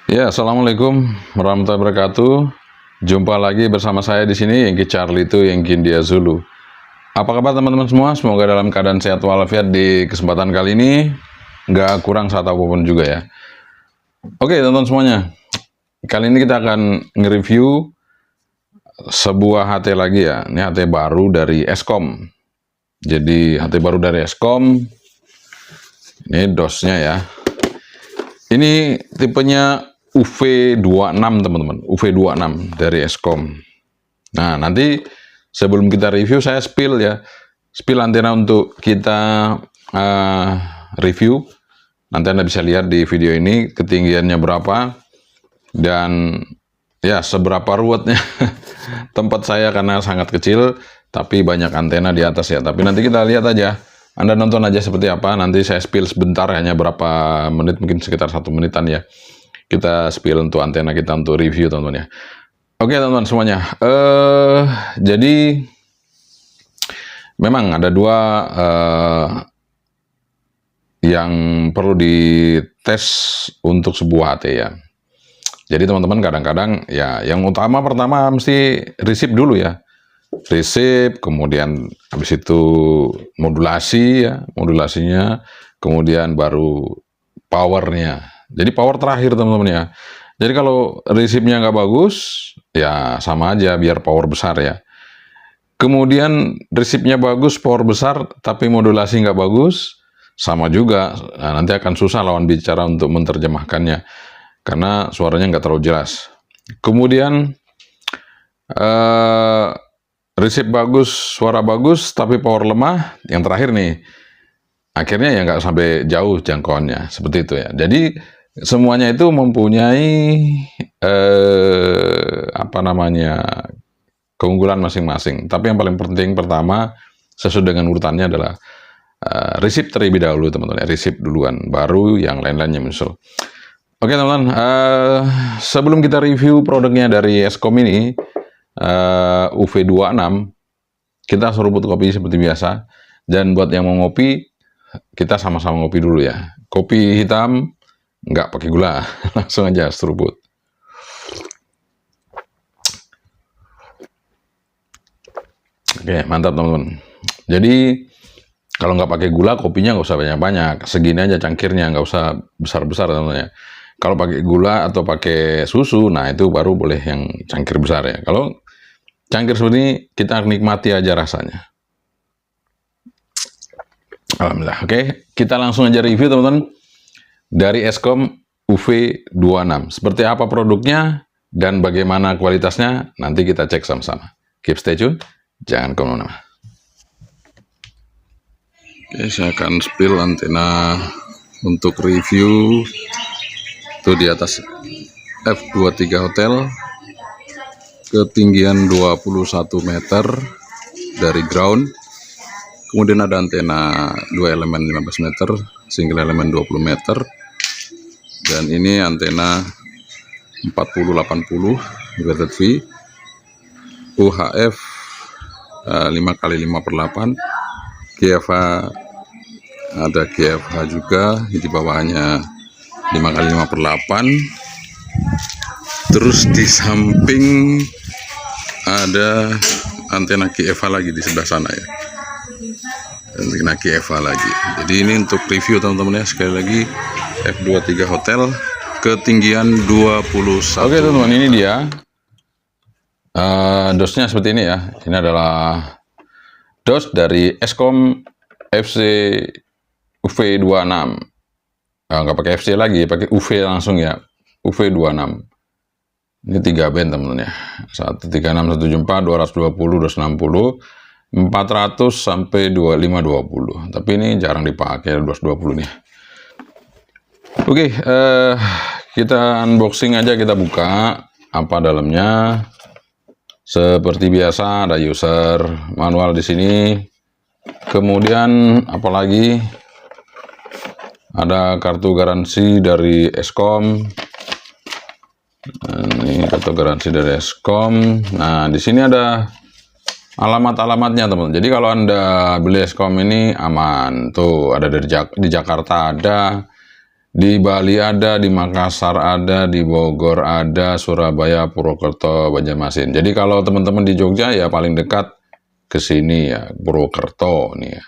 Ya, assalamualaikum warahmatullahi wabarakatuh. Jumpa lagi bersama saya di sini, Yengki Charlie itu Yengki India Zulu. Apa kabar teman-teman semua? Semoga dalam keadaan sehat walafiat di kesempatan kali ini. Nggak kurang satu apapun juga ya. Oke teman-teman semuanya. Kali ini kita akan nge-review sebuah HT lagi ya. Ini HT baru dari Eskom. Jadi HT baru dari Eskom. Ini DOS-nya ya. Ini tipenya UV26 teman-teman, UV26 dari Eskom. Nah, nanti sebelum kita review saya spill ya, spill antena untuk kita review. Nanti Anda bisa lihat di video ini ketinggiannya berapa dan ya seberapa ruwetnya tempat saya karena sangat kecil tapi banyak antena di atas ya. Tapi nanti kita lihat aja. Anda nonton aja seperti apa. Nanti saya spill sebentar, hanya berapa menit, mungkin sekitar 1 menitan ya. Kita spill untuk antena kita untuk review teman-teman ya. Oke teman-teman semuanya. Jadi memang ada dua yang perlu dites untuk sebuah HT ya. Jadi teman-teman kadang-kadang ya yang utama pertama mesti resip dulu ya. Resip, kemudian habis itu modulasi ya, modulasinya, kemudian baru powernya. Jadi power terakhir teman-teman ya. Jadi kalau resipnya nggak bagus, ya sama aja biar power besar ya. Kemudian resipnya bagus, power besar, tapi modulasi nggak bagus, sama juga. Nah, nanti akan susah lawan bicara untuk menerjemahkannya, karena suaranya nggak terlalu jelas. Kemudian resip bagus, suara bagus, tapi power lemah. Yang terakhir nih, akhirnya ya nggak sampai jauh jangkauannya, seperti itu ya. Jadi semuanya itu mempunyai keunggulan masing-masing. Tapi yang paling penting pertama sesuai dengan urutannya adalah resip terlebih dahulu teman-teman. Resip duluan, baru yang lain-lainnya menyusul. Oke teman-teman, sebelum kita review produknya dari Eskom ini UV26, kita seruput kopi seperti biasa. Dan buat yang mau ngopi, kita sama-sama ngopi dulu ya. Kopi hitam nggak pakai gula, langsung aja seruput. Oke, mantap teman-teman. Jadi kalau nggak pakai gula, kopinya nggak usah banyak-banyak, segini aja cangkirnya, nggak usah besar-besar teman-teman ya. Kalau pakai gula atau pakai susu, nah itu baru boleh yang cangkir besar ya. Kalau cangkir seperti ini, kita nikmati aja rasanya. Alhamdulillah. Oke, kita langsung aja review teman-teman. Dari Eskom UV26. Seperti apa produknya dan bagaimana kualitasnya, nanti kita cek sama-sama. Keep stay tune, jangan kemana-mana. Oke, saya akan spill antena untuk review. Itu di atas F23 Hotel, ketinggian 21 meter dari ground. Kemudian ada antena 2 elemen 15 meter, single elemen 20 meter. Dan ini antena 4080 inverted V, UHF 5x5/8, GFH ada GFH juga, di bawahnya 5x5/8. Terus di samping ada antena GFH lagi di sebelah sana ya. Antena GFH lagi. Jadi ini untuk review teman-teman ya, sekali lagi F23 Hotel, ketinggian 21. Oke teman-teman, ini dia DOS-nya seperti ini ya. Ini adalah DOS dari Eskom FC UV26. Nggak pakai FC lagi, pakai UV langsung ya, UV26. Ini 3 band teman-teman ya, 136, 174, 220, 260, 400 sampai 2520. Tapi ini jarang dipakai 220 nih. Oke, kita unboxing aja, kita buka apa dalamnya. Seperti biasa ada user manual di sini. Kemudian apalagi ada kartu garansi dari Eskom. Ini kartu garansi dari Eskom. Nah, di sini ada alamat-alamatnya teman-teman. Jadi kalau Anda beli Eskom ini aman. Tuh ada di Jakarta ada, Di Bali ada, di Makassar ada, di Bogor ada, Surabaya, Purwokerto, Banjarmasin. Jadi kalau teman-teman di Jogja ya paling dekat ke sini ya, Purwokerto nih ya.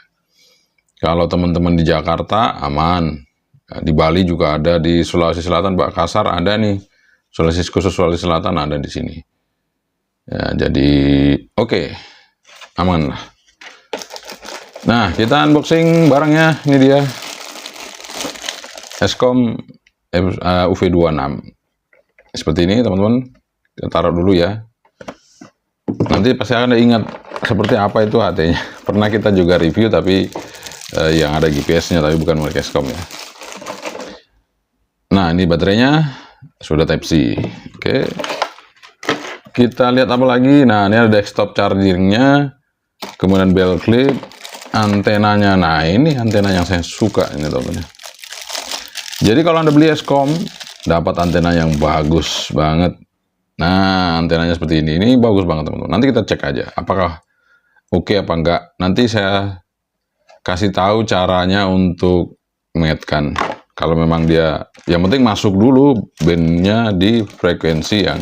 Kalau teman-teman di Jakarta aman. Di Bali juga ada, di Sulawesi Selatan, Makassar ada nih. Khusus Sulawesi Selatan ada di sini. Ya, jadi oke, aman lah. Nah, kita unboxing barangnya. Ini dia. Eskom UV26. Seperti ini teman-teman. Kita taruh dulu ya. Nanti pasti akan ingat seperti apa itu HT-nya. Pernah kita juga review tapi yang ada GPS-nya tapi bukan merek Eskom ya. Nah, ini baterainya sudah Type C. Oke. Kita lihat apa lagi. Nah, ini ada desktop chargingnya, kemudian bell clip, antenanya. Nah, ini antena yang saya suka ini teman-teman. Jadi kalau Anda beli Eskom, dapat antena yang bagus banget. Nah, antenanya seperti ini. Ini bagus banget teman-teman. Nanti kita cek aja apakah oke apa enggak. Nanti saya kasih tahu caranya untuk mengetkan. Kalau memang dia, yang penting masuk dulu bandnya di frekuensi yang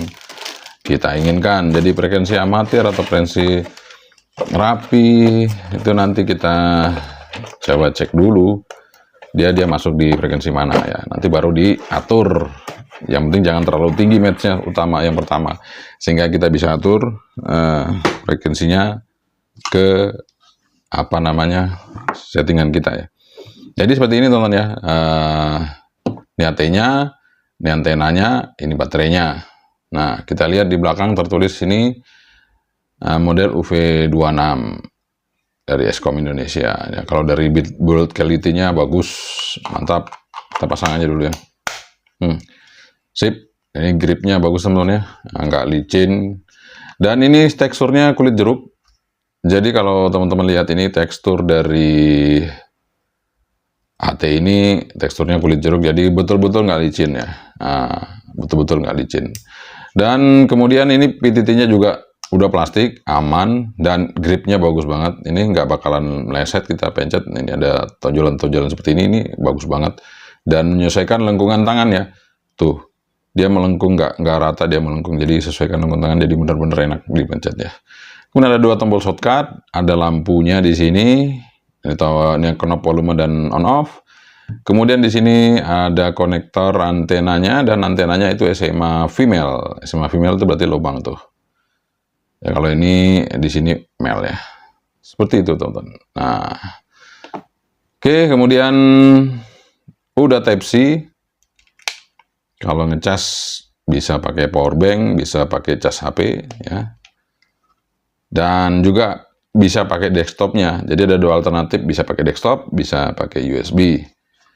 kita inginkan. Jadi frekuensi amatir atau frekuensi rapi itu nanti kita coba cek dulu dia masuk di frekuensi mana ya. Nanti baru diatur. Yang penting jangan terlalu tinggi matchnya utama yang pertama, sehingga kita bisa atur frekuensinya ke apa namanya settingan kita ya. Jadi seperti ini teman-teman ya. Ini HT-nya, ini antenanya, ini baterainya. Nah, kita lihat di belakang tertulis sini model UV26 dari Eskom Indonesia. Ya, kalau dari build quality-nya bagus, mantap. Kita pasang aja dulu ya. Sip. Ini gripnya bagus teman-teman ya, nggak licin. Dan ini teksturnya kulit jeruk. Jadi kalau teman-teman lihat ini tekstur dari HT ini teksturnya kulit jeruk, jadi betul-betul nggak licin ya. Nah, betul-betul nggak licin. Dan kemudian ini PTT-nya juga udah plastik, aman, dan gripnya bagus banget. Ini nggak bakalan meleset kita pencet. Ini ada tonjolan-tonjolan seperti ini bagus banget. Dan menyesuaikan lengkungan tangan ya. Tuh, dia melengkung nggak rata, dia melengkung. Jadi sesuaikan lengkungan tangan, jadi benar-benar enak dipencet ya. Kemudian ada dua tombol shortcut, ada lampunya di sini. Ini knob volume dan on off. Kemudian di sini ada konektor antenanya, dan antenanya itu SMA female. SMA female itu berarti lubang tuh. Ya kalau ini di sini male ya. Seperti itu teman-teman. Nah, oke, kemudian udah Type C. Kalau ngecas bisa pakai power bank, bisa pakai cas HP ya. Dan juga bisa pakai desktopnya. Jadi ada dua alternatif, bisa pakai desktop, bisa pakai USB.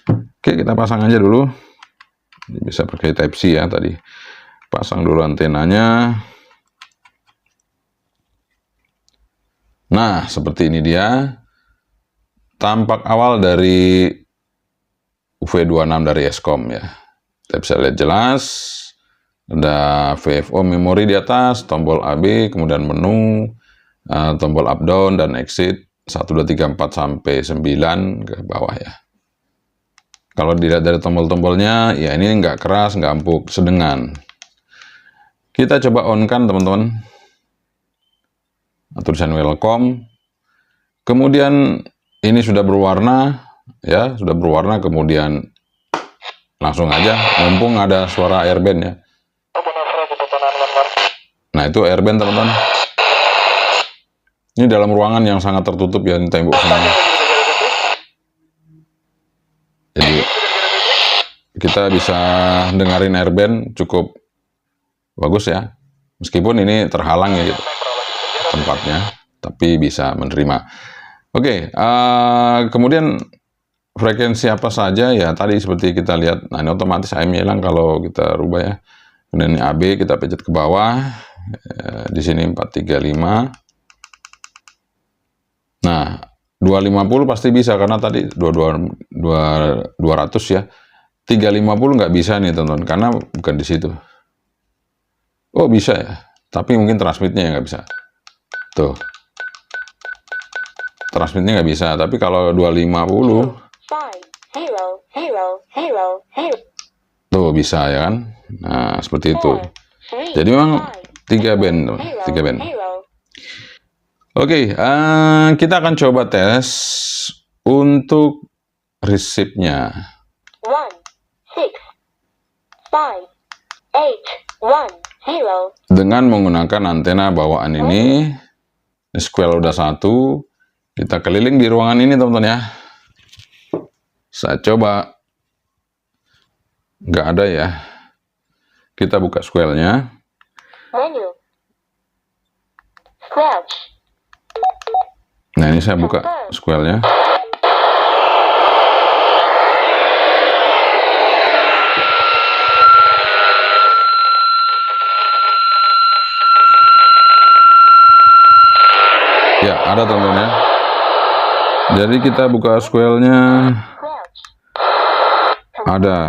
Oke, kita pasang aja dulu. Bisa pakai Type C ya tadi. Pasang dulu antenanya. Nah, seperti ini dia. Tampak awal dari UV26 dari Eskom ya. Kita bisa lihat jelas. Ada VFO memori di atas, tombol AB, kemudian menu, tombol up down dan exit 1 2 3 4 sampai 9 ke bawah ya. Kalau dilihat dari tombol-tombolnya ya ini nggak keras, nggak empuk, sedengan. Kita coba on kan teman-teman. Tulisan welcome. Kemudian ini sudah berwarna ya, sudah berwarna, kemudian langsung aja, mumpung ada suara airband ya. Nah, itu airband teman-teman. Ini dalam ruangan yang sangat tertutup ya, ini tembok semuanya. Jadi kita bisa dengerin airband cukup bagus ya. Meskipun ini terhalang ya gitu, tempatnya, tapi bisa menerima. Oke, kemudian frekuensi apa saja ya tadi seperti kita lihat. Nah, ini otomatis AM-nya hilang kalau kita rubah ya. Kemudian ini AB kita pencet ke bawah. Di sini 435. Nah, 250 pasti bisa karena tadi 200 ya. 350 nggak bisa nih teman-teman karena bukan di situ. Oh bisa ya, tapi mungkin transmitnya yang nggak bisa. Tuh, transmitnya nggak bisa. Tapi kalau 250 Tuh bisa ya kan. Nah seperti itu. Jadi memang 3 band, 3 band. Oke, kita akan coba tes untuk resipnya. 1, 6, 5, 8, 1, Dengan menggunakan antena bawaan ini square udah 1, kita keliling di ruangan ini teman-teman ya. Saya coba, nggak ada ya. Kita buka square-nya. menu, scratch, Nah ini saya buka square-nya. Ya ada teman-teman ya. Jadi kita buka square-nya, scratch, ada.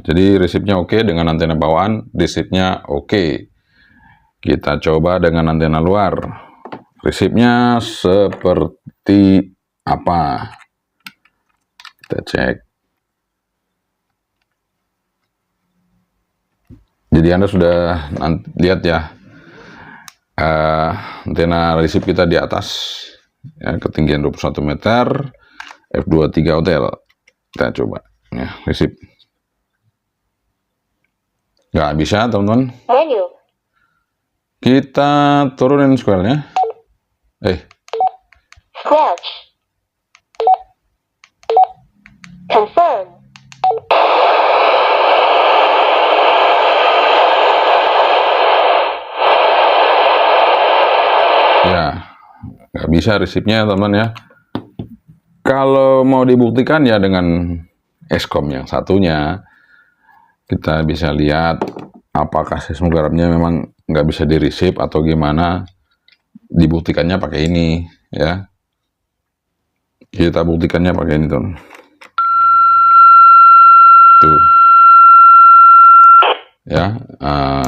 Jadi resipnya oke dengan antena bawaan, resipnya oke. Kita coba dengan antena luar. Resipnya seperti apa? Kita cek. Jadi Anda sudah lihat ya, antena resip kita di atas, ya, ketinggian 21 meter, F23 hotel. Kita coba, ya, resip. Nggak bisa teman-teman. menu, Kita turunin square-nya. scratch, confirm, Ya, nggak bisa resipnya teman-teman ya. Kalau mau dibuktikan ya dengan Eskom yang satunya, kita bisa lihat apakah seismogramnya memang nggak bisa diresip atau gimana. Dibuktikannya pakai ini ya. Kita buktikannya pakai ini tuh. Tuh. Ya,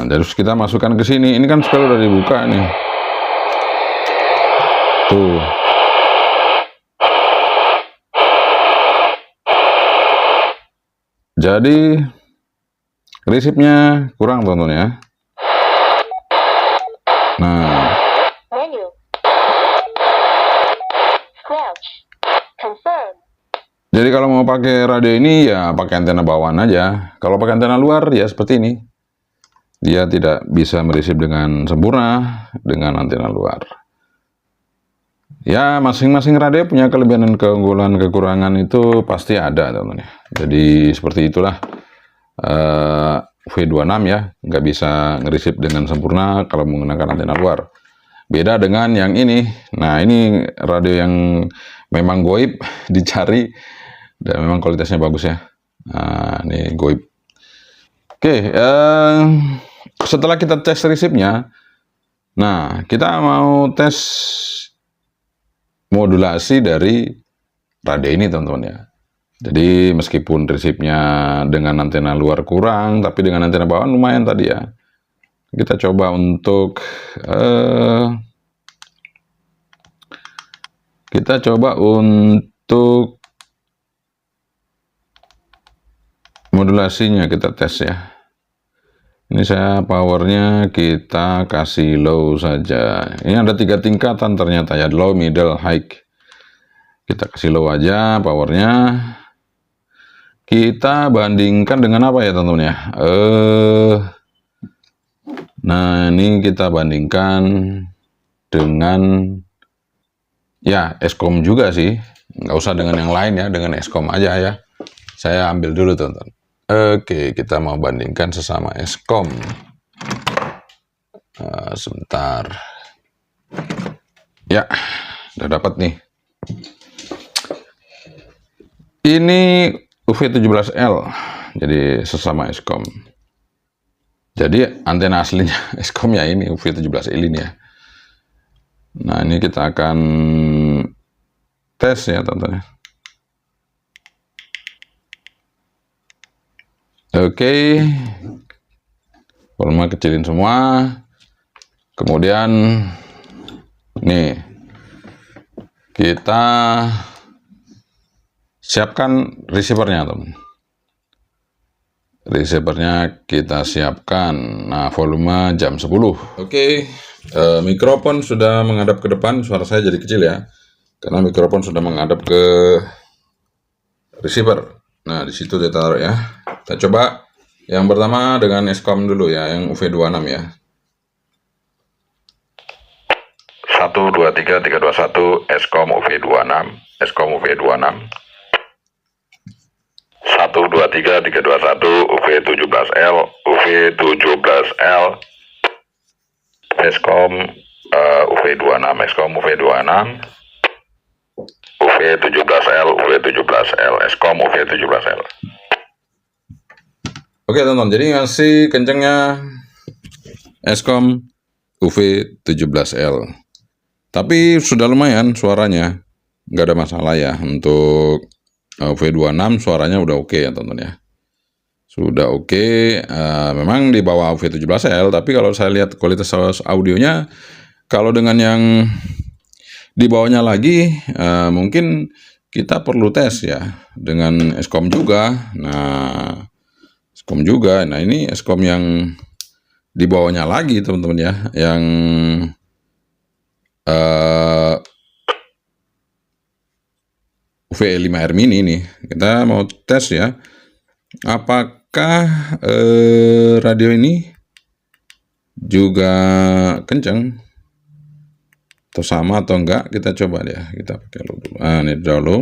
terus kita masukkan ke sini. Ini kan sekali udah dibuka nih. Tuh. Jadi resipnya kurang teman-teman ya. Nah, menu, scratch, confirm, jadi kalau mau pakai radio ini ya pakai antena bawaan aja. Kalau pakai antena luar ya seperti ini. Dia tidak bisa meresip dengan sempurna dengan antena luar. Ya, masing-masing radio punya kelebihan dan keunggulan, kekurangan itu pasti ada, teman-teman ya. Jadi seperti itulah V26 ya, nggak bisa ngeresip dengan sempurna kalau menggunakan antena luar. Beda dengan yang ini. Nah, ini radio yang memang goib dicari dan memang kualitasnya bagus ya. Nah, ini goib. Oke, setelah kita tes resipnya, nah kita mau tes modulasi dari radio ini teman-teman ya. Jadi meskipun resipnya dengan antena luar kurang, tapi dengan antena bawaan lumayan tadi ya. Kita coba untuk modulasinya kita tes ya. Ini saya powernya kita kasih low saja. Ini ada 3 tingkatan ternyata ya, low, middle, high. Kita kasih low aja powernya. Kita bandingkan dengan apa ya teman-teman ya? Nah ini kita bandingkan dengan ya Eskom juga sih. Nggak usah dengan yang lain ya, dengan Eskom aja ya. Saya ambil dulu teman-teman. Oke, kita mau bandingkan sesama Eskom. Sebentar. Ya, udah dapat nih. Ini UV17L, jadi sesama Eskom. Jadi antena aslinya Eskom ya ini UV17L ini ya. Nah ini kita akan tes ya teman-teman. Oke, volume kecilin semua. Kemudian nih kita siapkan receivernya, teman. Receivernya kita siapkan. Nah, volume jam 10. Oke, mikrofon sudah menghadap ke depan. Suara saya jadi kecil ya, karena mikrofon sudah menghadap ke receiver. Nah, di situ dia taruh ya. Kita coba yang pertama dengan Escom dulu ya, yang UV26 ya. 1, 2, 3, 3, 2, 1, Escom UV26, Escom UV26. 1, 2, 3, 3, 2, 1, UV17L, UV17L, Escom UV26, Escom UV26, UV17L, UV17L, Escom UV17L. Oke teman-teman, jadi ngasih kencengnya Escom UV17L. Tapi sudah lumayan suaranya, nggak ada masalah ya. Untuk UV26 suaranya udah oke ya teman-teman ya. Sudah oke, memang di bawah UV17L, tapi kalau saya lihat kualitas audionya, kalau dengan yang di bawahnya lagi, mungkin kita perlu tes ya, dengan Escom juga. Nah, Escom juga, nah ini Escom yang di bawahnya lagi teman-teman ya, yang UV5R mini nih. Kita mau tes ya, apakah radio ini juga kenceng atau sama atau enggak. Kita coba deh, kita pakai low dulu. Ini dulu.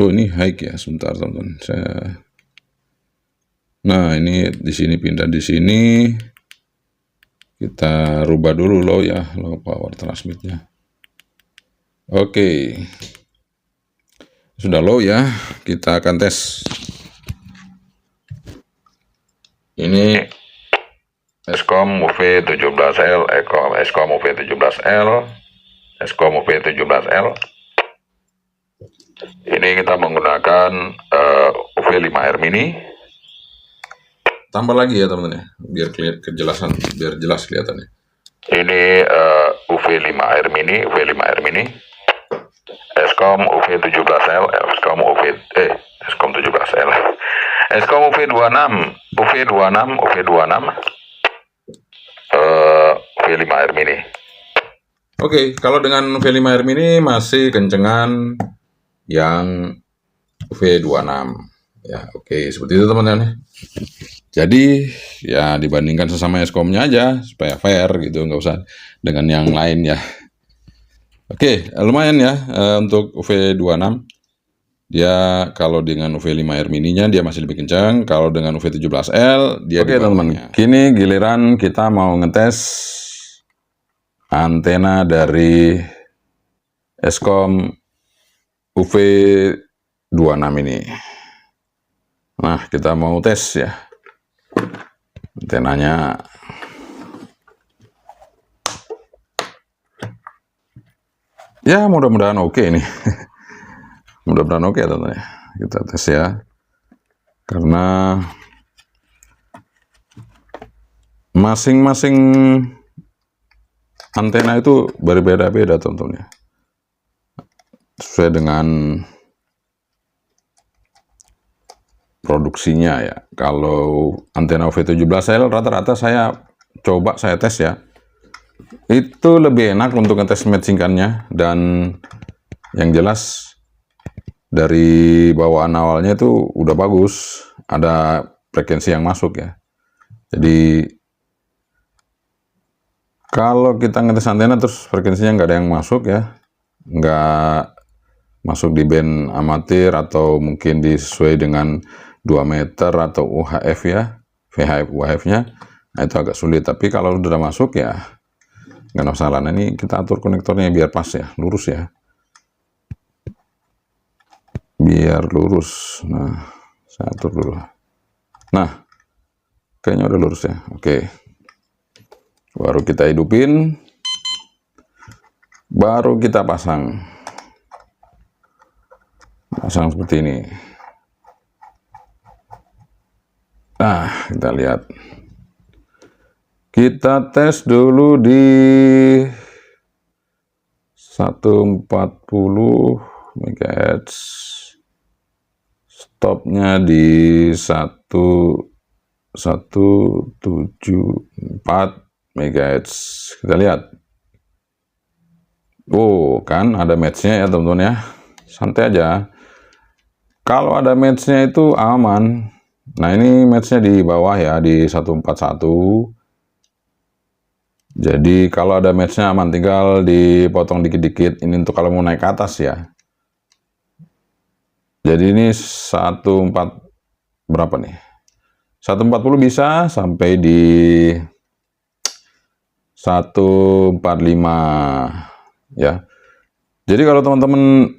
Oh, ini high ya, sebentar teman-teman. Nah, ini di sini pindah di sini. Kita rubah dulu low ya, low power transmitnya. Oke. Sudah low ya, kita akan tes. Ini Escom UV17L, Escom UV17L, Escom UV17L. Ini kita menggunakan UV5R mini. Tambah lagi ya teman-teman ya, biar kejelasan, biar jelas kelihatannya. Ini UV5R mini, UV5R mini. Escom UV17L, Escom Escom 17L. Escom UV26, UV5R mini. Oke, kalau dengan UV5R mini masih kencengan yang UV26 ya. Oke, seperti itu teman-teman. Jadi ya dibandingkan sesama Escomnya aja supaya fair gitu, nggak usah dengan yang lain ya. Oke, lumayan ya untuk UV26. Dia kalau dengan UV5R mininya dia masih lebih kencang, kalau dengan UV17L dia. Oke teman-teman, kini giliran kita mau ngetes antena dari Escom UV26 ini. Nah, kita mau tes ya antenanya. Ya, mudah-mudahan oke nih. Mudah-mudahan oke teman-teman ya. Kita tes ya. Karena masing-masing antena itu berbeda-beda teman-teman ya. Sesuai dengan produksinya ya. Kalau antena UV17L rata-rata saya coba saya tes ya. Itu lebih enak untuk ngetes matchingkannya, dan yang jelas dari bawaan awalnya itu udah bagus, ada frekuensi yang masuk ya. Jadi kalau kita ngetes antena terus frekuensinya nggak ada yang masuk ya, nggak masuk di band amatir atau mungkin disesuai dengan 2 meter atau UHF ya, VHF UHF-nya, nah itu agak sulit. Tapi kalau udah masuk ya nggak masalah. Nah, ini kita atur konektornya biar pas ya, lurus ya, biar lurus. Nah, saya atur dulu. Nah, kayaknya udah lurus ya. Oke, baru kita hidupin, baru kita pasang seperti ini. Nah, kita lihat. Kita tes dulu di 140 MHz, stopnya di 1174 MHz. Kita lihat. Oh, kan ada matchnya ya teman-teman ya. Santai aja. Kalau ada matchnya itu aman. Nah, ini matchnya di bawah ya, di 141. Jadi kalau ada matchnya aman, tinggal dipotong dikit-dikit. Ini untuk kalau mau naik ke atas ya. Jadi ini 14 berapa nih? 140 bisa sampai di 145 ya. Jadi kalau teman-teman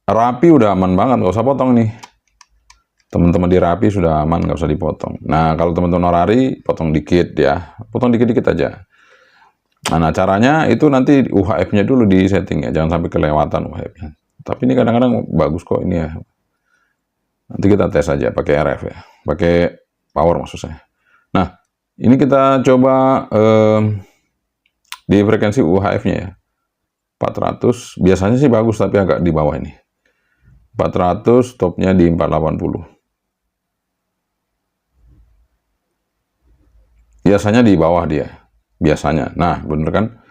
rapi udah aman banget, nggak usah potong nih. Teman-teman di rapi sudah aman, nggak usah dipotong. Nah, kalau teman-teman orari, potong dikit ya. Potong dikit-dikit aja. Nah, caranya itu nanti UHF-nya dulu di setting ya. Jangan sampai kelewatan UHF-nya. Tapi ini kadang-kadang bagus kok ini ya. Nanti kita tes aja pakai RF ya. Pakai power maksud saya. Nah, ini kita coba di frekuensi UHF-nya ya. 400, biasanya sih bagus tapi agak di bawah ini. 400, stopnya di 480. Biasanya di bawah dia. Biasanya. Nah, bener kan?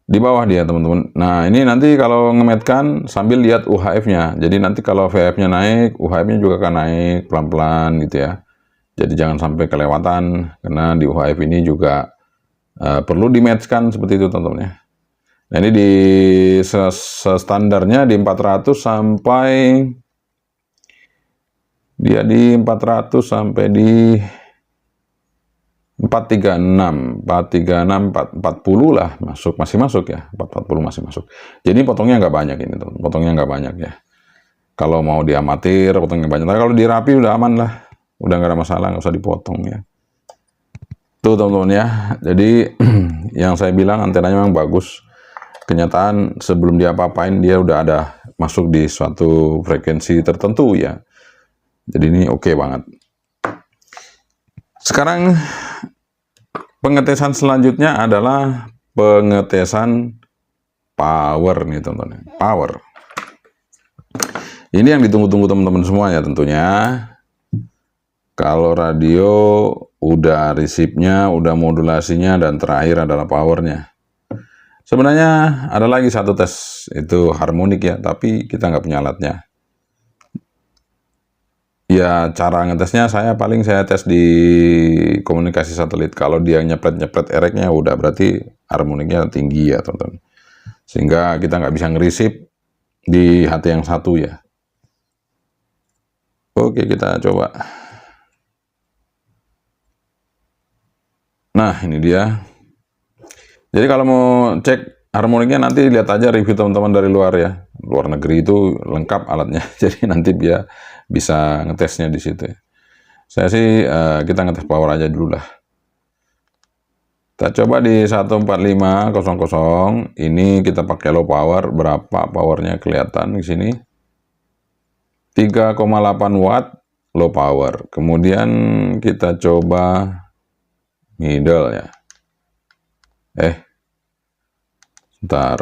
Di bawah dia, teman-teman. Nah, ini nanti kalau ngemetkan sambil lihat UHF-nya. Jadi nanti kalau VF-nya naik, UHF-nya juga akan naik pelan-pelan gitu ya. Jadi jangan sampai kelewatan, karena di UHF ini juga perlu di-match-kan seperti itu, teman-teman ya. Nah, ini di standarnya di 400 sampai dia di 400 sampai di 436, 440 lah masih masuk ya, 440 masih masuk. Jadi potongnya nggak banyak ini, teman. Potongnya nggak banyak ya. Kalau mau diamatir, potongnya banyak. Tapi kalau dirapi udah aman lah, udah nggak ada masalah, nggak usah dipotong ya. Tuh teman-teman ya. Jadi yang saya bilang antenanya memang bagus. Kenyataan sebelum dia apa-apain dia udah ada masuk di suatu frekuensi tertentu ya. Jadi ini oke banget. Sekarang pengetesan selanjutnya adalah pengetesan power nih teman-teman. Power. Ini yang ditunggu-tunggu teman-teman semua ya tentunya. Kalau radio udah resipnya, udah modulasinya, dan terakhir adalah powernya. Sebenarnya ada lagi satu tes, itu harmonik ya, tapi kita nggak punya alatnya. Ya, cara ngetesnya saya tes di komunikasi satelit. Kalau dia nyepret-nyepret ereknya, udah berarti harmoniknya tinggi ya, teman-teman. Sehingga kita nggak bisa ngerisip di HT yang satu ya. Oke, kita coba. Nah, ini dia. Jadi kalau mau cek harmoniknya nanti lihat aja review teman-teman dari luar ya. Luar negeri itu lengkap alatnya. Jadi nanti dia bisa ngetesnya di situ. Saya sih kita ngetes power aja dulu lah. Kita coba di 14500. Ini kita pakai low power. Berapa powernya kelihatan di sini? 3,8 watt low power. Kemudian kita coba middle ya. Bentar.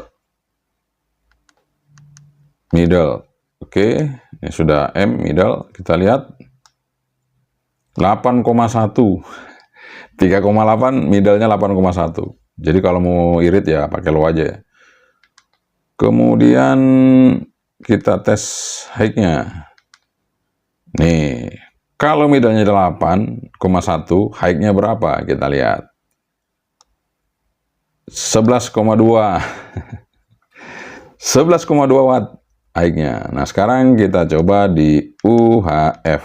Middle. Oke, ini sudah M middle. Kita lihat 8,1. 3,8 middle-nya 8,1. Jadi kalau mau irit ya pakai low aja ya. Kemudian kita tes high-nya. Nih, kalau middle-nya 8,1, high-nya berapa? Kita lihat. 11,2. 11,2 watt high-nya. Nah, sekarang kita coba di UHF.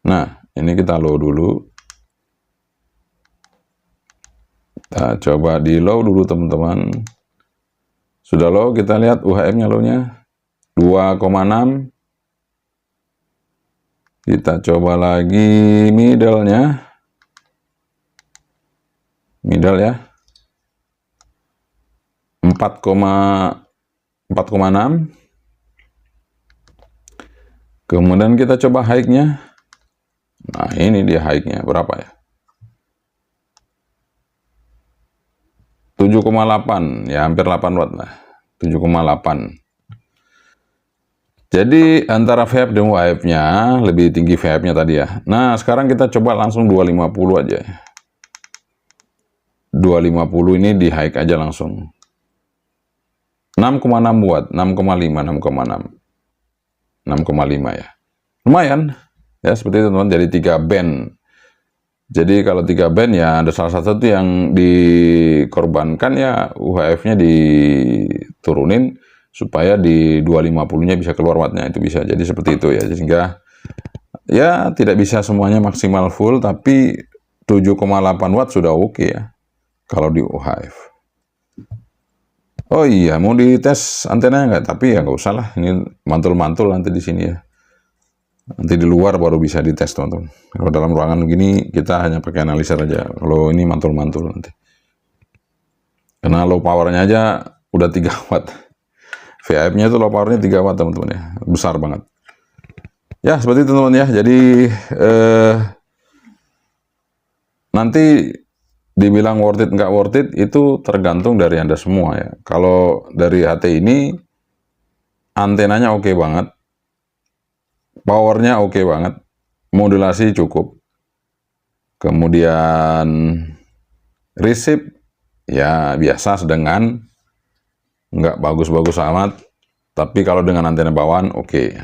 Nah, ini kita low dulu. Kita coba di low dulu, teman-teman. Sudah low, kita lihat UHF-nya low-nya 2,6. Kita coba lagi middle-nya. Middle ya. 4,6. Kemudian kita coba high-nya. Nah, ini dia high-nya berapa ya? 7,8 ya, hampir 8 watt lah, 7,8. Jadi antara VF dan WF-nya lebih tinggi VF-nya tadi ya. Nah, sekarang kita coba langsung 250 aja. 250 ini di high aja langsung. 6,6 watt, 6,5, 6,6. 6,5 ya. Lumayan. Ya, seperti itu teman-teman. Jadi 3 band. Jadi kalau 3 band ya ada salah satu yang dikorbankan ya, UHF-nya diturunin supaya di 250-nya bisa keluar wattnya, itu bisa jadi seperti itu ya. Sehingga ya tidak bisa semuanya maksimal full, tapi 7,8 watt sudah oke ya kalau di UHF. Oh iya, mau dites antenanya nggak? Tapi ya nggak usah lah, ini mantul-mantul nanti di sini ya. Nanti di luar baru bisa dites teman-teman. Kalau dalam ruangan gini kita hanya pakai analisis aja. Kalau ini mantul-mantul nanti. Karena low powernya aja udah 3 watt. VIF-nya itu low powernya 3 watt teman-teman ya. Besar banget. Ya seperti itu teman-teman ya. Jadi nanti dibilang worth it nggak worth it itu tergantung dari Anda semua ya. Kalau dari HT ini antenanya oke banget. Powernya oke banget, modulasi cukup, kemudian receive ya biasa sedengan, nggak bagus-bagus amat, tapi kalau dengan antena bawaan oke.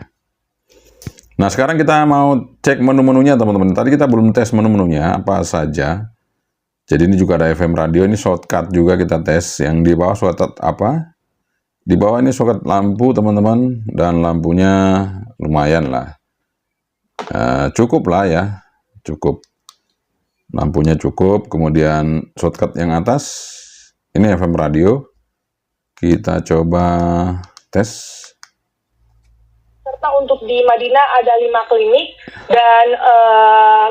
Nah sekarang kita mau cek menu-menunya teman-teman. Tadi kita belum tes menu-menunya apa saja. Jadi ini juga ada FM radio, ini shortcut juga kita tes. Yang di bawah shortcut apa? Di bawah ini shortcut lampu teman-teman, dan lampunya lumayan lah. Cukup lah ya, cukup. Lampunya cukup, kemudian shortcut yang atas, ini FM radio. Kita coba tes. Serta untuk di Madinah ada 5 klinik, dan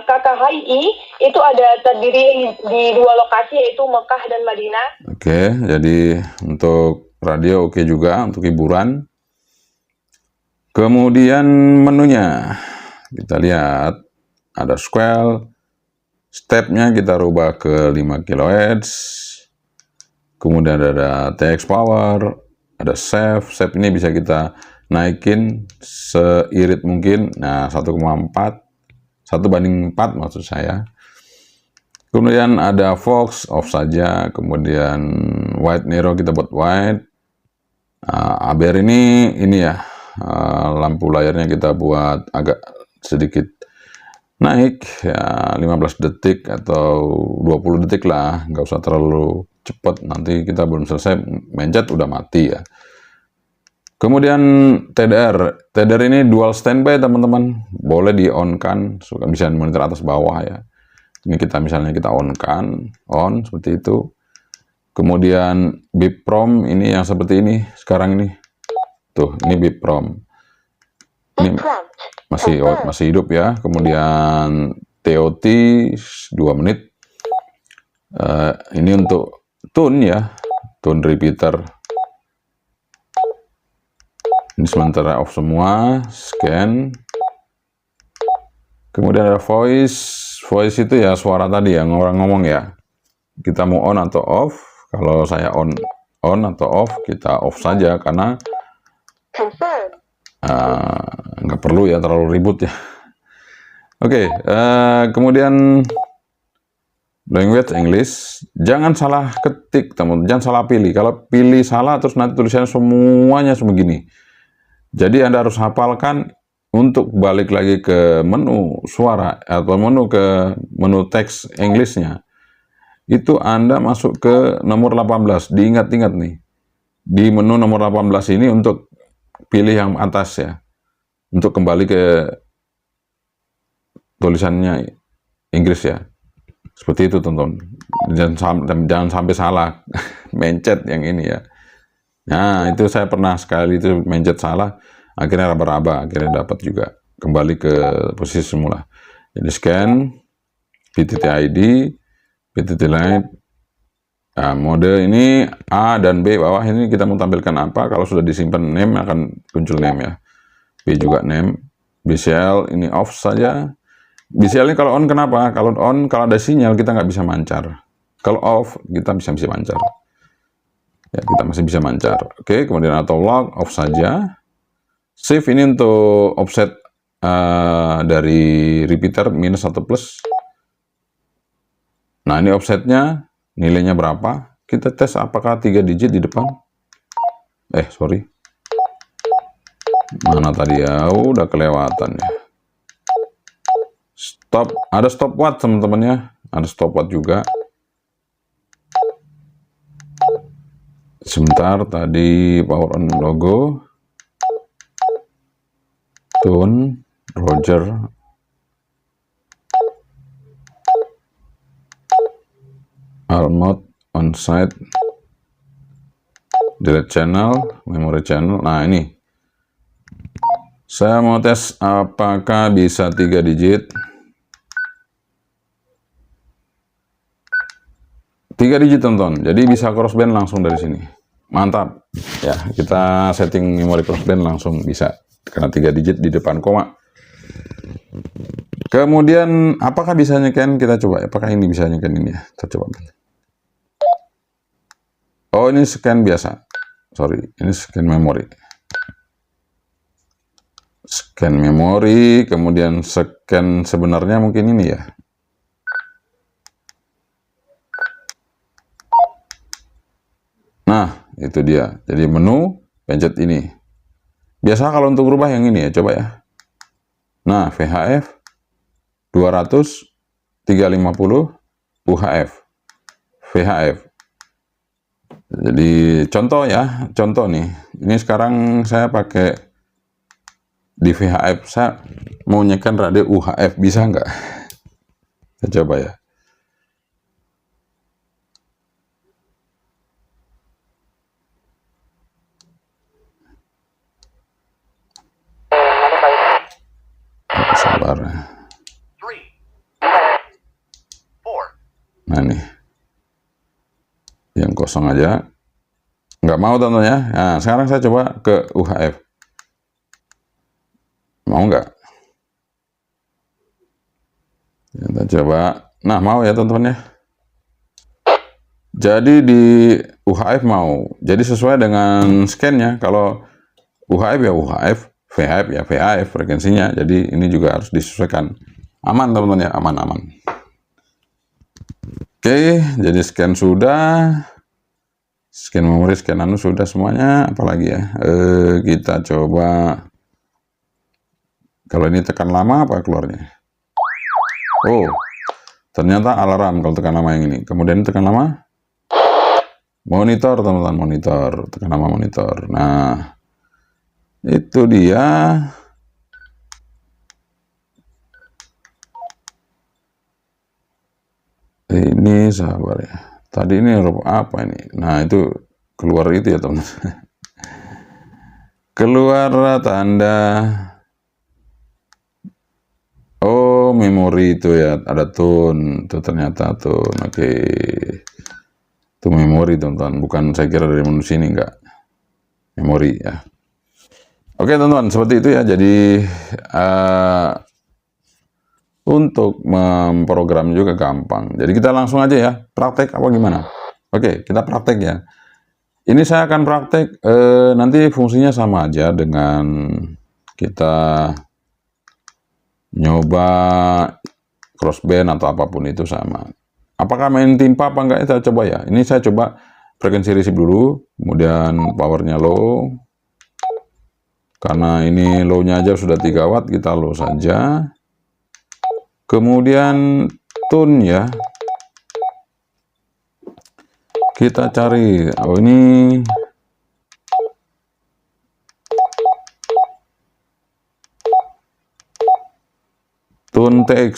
KKHI itu ada terdiri di 2 lokasi, yaitu Mekah dan Madinah. Oke, jadi untuk radio oke juga, untuk hiburan. Kemudian menunya, kita lihat ada square, stepnya kita rubah ke 5 kHz, kemudian ada TX power, ada save ini bisa kita naikin seirit mungkin, nah 1,4, 1/4 maksud saya. Kemudian ada Fox, off saja, kemudian wide narrow kita buat wide. ABR ini ya, lampu layarnya kita buat agak sedikit naik ya, 15 detik atau 20 detik lah, nggak usah terlalu cepat, nanti kita belum selesai mencet udah mati ya. Kemudian TDR ini dual standby teman-teman, boleh di on kan, bisa monitor atas bawah ya. Ini kita misalnya kita on seperti itu. Kemudian bip prom ini yang seperti ini sekarang ini, tuh ini bip prom. Ini masih hidup ya. Kemudian TOT 2 menit. Ini untuk tune ya, tune repeater. Ini sementara off semua. Scan. Kemudian ada voice itu ya suara tadi yang orang ngomong ya. Kita mau on atau off. Kalau saya on atau off, kita off saja karena nggak perlu ya terlalu ribut ya. Oke, kemudian language English, jangan salah ketik teman, jangan salah pilih. Kalau pilih salah terus nanti tulisannya semuanya begini. Jadi Anda harus hafalkan untuk balik lagi ke menu suara atau ke menu teks Englishnya. Itu Anda masuk ke nomor 18, diingat-ingat nih. Di menu nomor 18 ini untuk pilih yang atas ya, untuk kembali ke tulisannya Inggris ya, seperti itu teman-teman. Jangan sampai salah mencet yang ini ya. Nah itu saya pernah sekali itu mencet salah, akhirnya raba-raba, akhirnya dapat juga kembali ke posisi semula. Jadi scan PTT ID, PTT light. Nah, mode ini A dan B bawah ini kita mau tampilkan apa. Kalau sudah disimpan name akan muncul name ya. B juga name. BCL ini off saja. BCL ini kalau on kenapa? Kalau on, kalau ada sinyal kita nggak bisa mancar. Kalau off kita bisa mancar. Ya, kita masih bisa mancar. Oke, kemudian auto lock off saja. Shift ini untuk offset dari repeater minus atau plus. Nah, ini offsetnya nilainya berapa? Kita tes apakah 3 digit di depan. Sorry. Mana tadi ya? Udah kelewatan ya. Stop, ada stopwatch teman-teman ya. Ada stopwatch juga. Sebentar, tadi power on logo. Tune, Roger. All mode, on site. Delete channel, memory channel. Nah, ini. Saya mau tes apakah bisa 3 digit. 3 digit tonton, jadi bisa crossband langsung dari sini. Mantap ya, kita setting memori crossband langsung bisa karena 3 digit di depan koma. Kemudian apakah bisa nyeken? Kita coba, apakah ini bisa nyeken ini ya, kita coba. Oh, ini scan biasa, sorry, ini scan memori. Scan memori, kemudian scan sebenarnya mungkin ini ya. Nah, itu dia. Jadi menu, pencet ini. Biasa kalau untuk berubah yang ini ya, coba ya. Nah, VHF 200 350 UHF VHF. Jadi contoh ya, contoh nih. Ini sekarang saya pakai di VHF, saya mau nyekan radio UHF, bisa nggak? Kita coba ya. Sabar. Nah nih, yang kosong aja, nggak mau tentunya. Nah, sekarang saya coba ke UHF. Mau nggak? Kita coba. Nah, mau ya teman-teman ya. Jadi di UHF mau. Jadi sesuai dengan scan-nya. Kalau UHF ya UHF, VHF ya VHF frekuensinya. Jadi ini juga harus disesuaikan. Aman teman-teman ya, aman-aman. Oke, jadi scan sudah. Scan memori, scan anu sudah semuanya. Apalagi ya? Kita coba. Kalau ini tekan lama apa keluarnya? Oh, ternyata alarm kalau tekan lama yang ini. Kemudian tekan lama. Monitor teman-teman, monitor. Tekan lama monitor. Nah, itu dia. Ini sabar ya. Tadi ini apa ini? Nah, itu keluar itu ya teman-teman. Keluar tanda. Oh, memori itu ya, ada tune. Itu ternyata tune. Oke. Itu memori teman-teman. Bukan saya kira dari menu sini, enggak. Memori ya. Oke teman-teman, seperti itu ya. Jadi untuk memprogram juga gampang. Jadi kita langsung aja ya, praktek apa gimana? Oke, kita praktek ya. Ini saya akan praktek, nanti fungsinya sama aja dengan kita nyoba crossband atau apapun itu sama. Apakah main timpa apa enggak, kita coba ya. Ini saya coba frekuensi receive dulu, kemudian powernya low. Karena ini low-nya aja sudah 3 watt, kita low saja. Kemudian tune ya. Kita cari, oh ini tune TX.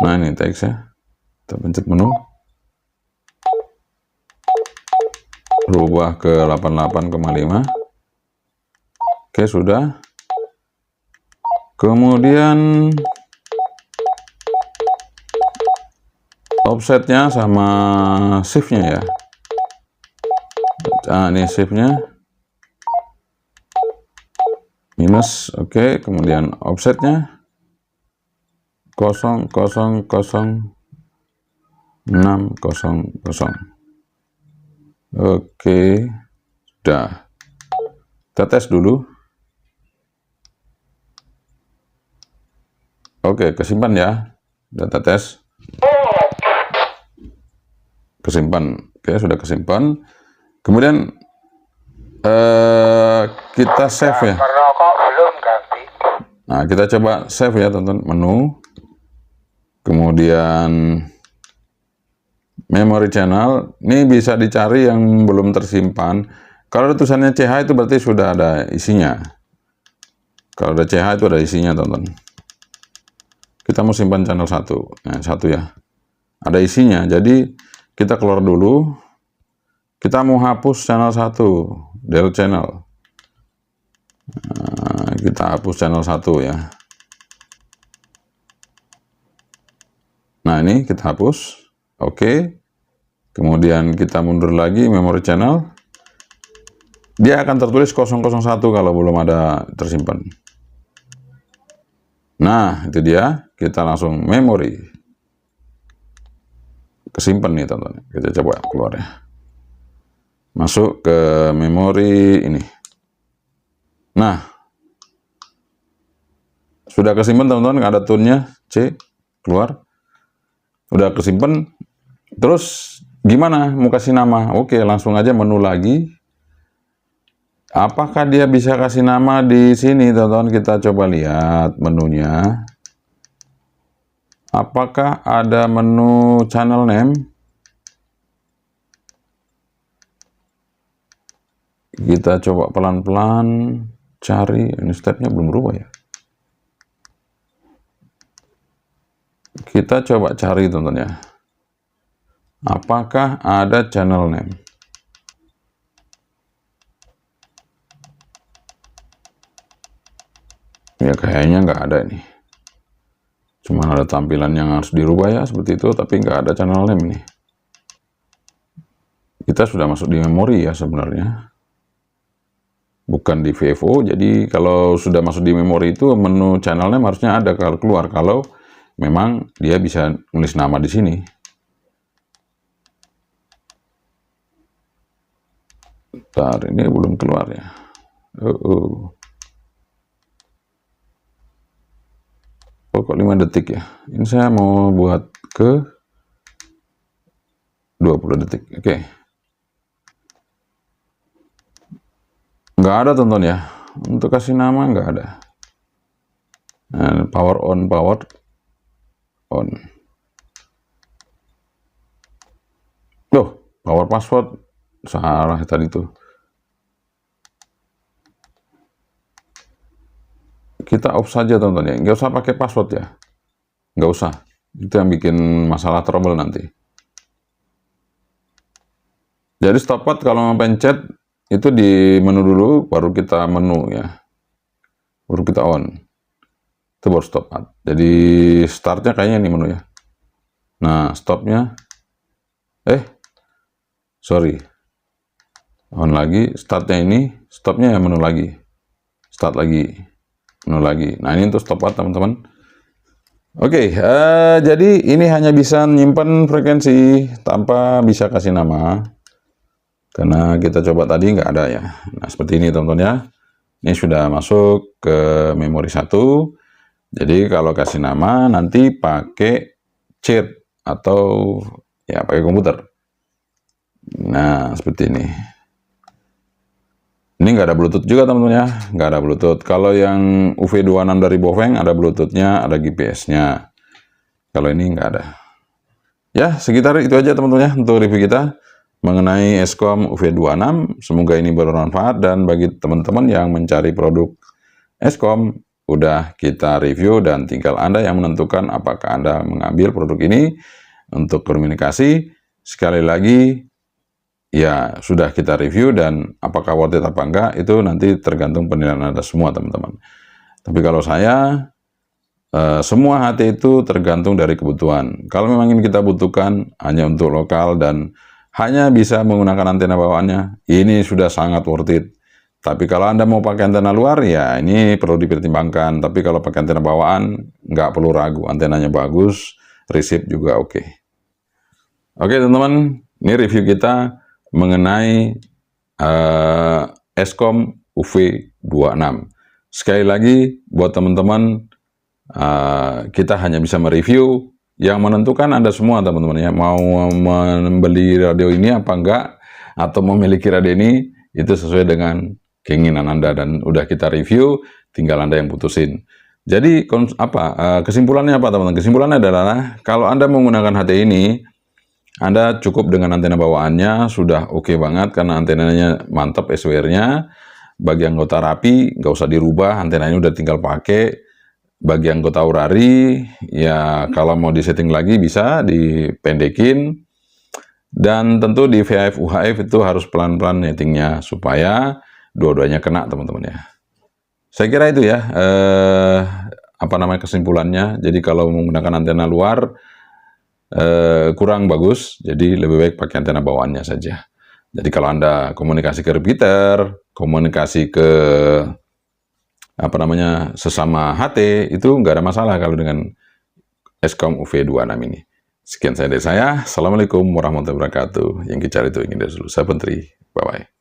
Nah ini TX ya. Kita pencet menu. Rubah ke 88,5. Oke, sudah. Kemudian offsetnya sama shift-nya ya. Nah, ini shift-nya minus, oke. Kemudian offsetnya 0,00600. Oke, sudah. Kita tes dulu. Oke, kesimpan ya. Data tes. Kesimpan. Oke, sudah kesimpan. Kemudian kita save ya. Merokok belum ganti. Nah, kita coba save ya, teman-teman. Menu. Kemudian memory channel. Ini bisa dicari yang belum tersimpan. Kalau ada tulisannya CH itu berarti sudah ada isinya. Kalau ada CH itu ada isinya, teman-teman. Kita mau simpan channel 1. Nah, 1 ya. Ada isinya. Jadi kita keluar dulu. Kita mau hapus channel 1. Delete channel. Nah, kita hapus channel 1 ya. Nah, ini kita hapus. Oke. Kemudian kita mundur lagi memory channel. Dia akan tertulis 001 kalau belum ada tersimpan. Nah, itu dia. Kita langsung memori. Kesimpan nih, teman-teman. Kita coba keluar ya. Masuk ke memori ini. Nah, sudah kesimpan, teman-teman. Ada toolnya C. Keluar. Udah kesimpan. Terus gimana? Mau kasih nama? Oke, langsung aja menu lagi. Apakah dia bisa kasih nama di sini, teman-teman? Kita coba lihat menunya. Apakah ada menu channel name? Kita coba pelan-pelan cari. Ini stepnya belum berubah ya. Kita coba cari, teman-teman ya. Apakah ada channel name? Ya kayaknya nggak ada ini. Cuma ada tampilan yang harus dirubah ya seperti itu, tapi nggak ada channel name ini. Kita sudah masuk di memori ya sebenarnya, bukan di VFO. Jadi kalau sudah masuk di memori itu menu channel name harusnya ada kalau keluar. Kalau memang dia bisa nulis nama di sini. Bentar, ini belum keluar ya. Oh, kok 5 detik ya? Ini saya mau buat ke 20 detik. Oke. Nggak ada, teman-teman ya. Untuk kasih nama nggak ada. Nah, power on. Loh, power password. Salah tadi tuh. Kita off saja, teman-teman ya. Nggak usah pakai password ya. Nggak usah. Itu yang bikin masalah trouble nanti. Jadi stopwatch kalau mau pencet itu di menu dulu, baru kita menu ya. Baru kita on. Itu baru stopwatch. Jadi startnya kayaknya ini menu ya. Nah, stopnya. Sorry. On lagi. Startnya ini. Stopnya ya menu lagi. Start lagi. Menu lagi. Nah, ini untuk stopwatch, teman-teman. Oke, jadi ini hanya bisa menyimpan frekuensi tanpa bisa kasih nama. Karena kita coba tadi nggak ada ya. Nah, seperti ini, teman-teman ya. Ini sudah masuk ke memori 1. Jadi kalau kasih nama nanti pakai cheat atau ya pakai komputer. Nah, seperti ini. Ini nggak ada Bluetooth juga, teman-teman ya. Nggak ada Bluetooth. Kalau yang UV26 dari Bofeng ada Bluetooth-nya, ada GPS-nya. Kalau ini nggak ada. Ya, sekitar itu aja, teman-teman ya, untuk review kita mengenai Eskom UV26. Semoga ini bermanfaat, dan bagi teman-teman yang mencari produk Eskom, udah kita review dan tinggal Anda yang menentukan apakah Anda mengambil produk ini untuk komunikasi. Sekali lagi, ya sudah kita review, dan apakah worth it apa enggak itu nanti tergantung penilaian Anda semua, teman-teman. Tapi kalau saya, semua HT itu tergantung dari kebutuhan. Kalau memang ini kita butuhkan hanya untuk lokal dan hanya bisa menggunakan antena bawaannya, ini sudah sangat worth it. Tapi kalau Anda mau pakai antena luar, ya ini perlu dipertimbangkan. Tapi kalau pakai antena bawaan, nggak perlu ragu, antenanya bagus, receive juga oke. Oke, teman-teman, ini review kita mengenai Eskom UV26. Sekali lagi, buat teman-teman, kita hanya bisa mereview. Yang menentukan Anda semua, teman-teman ya. Mau membeli radio ini apa enggak, atau memiliki radio ini, itu sesuai dengan keinginan Anda. Dan udah kita review, tinggal Anda yang putusin. Jadi, kesimpulannya apa, teman-teman? Kesimpulannya adalah, kalau Anda menggunakan HT ini, Anda cukup dengan antena bawaannya, sudah oke banget, karena antenanya mantap, SWR-nya. Bagi anggota rapi, nggak usah dirubah, antenanya udah tinggal pakai. Bagi anggota Aurari, ya kalau mau disetting lagi bisa dipendekin. Dan tentu di VHF UHF itu harus pelan-pelan nettingnya, supaya dua-duanya kena, teman-teman ya. Saya kira itu ya, kesimpulannya. Jadi kalau menggunakan antena luar, kurang bagus, jadi lebih baik pakai antena bawaannya saja. Jadi kalau Anda komunikasi ke repeater, komunikasi ke sesama HT, itu nggak ada masalah kalau dengan Eskom UV26 ini. Sekian saya dari saya. Assalamualaikum warahmatullahi wabarakatuh. Yang dicari itu ingin dari dulu. Saya Pentri. Bye-bye.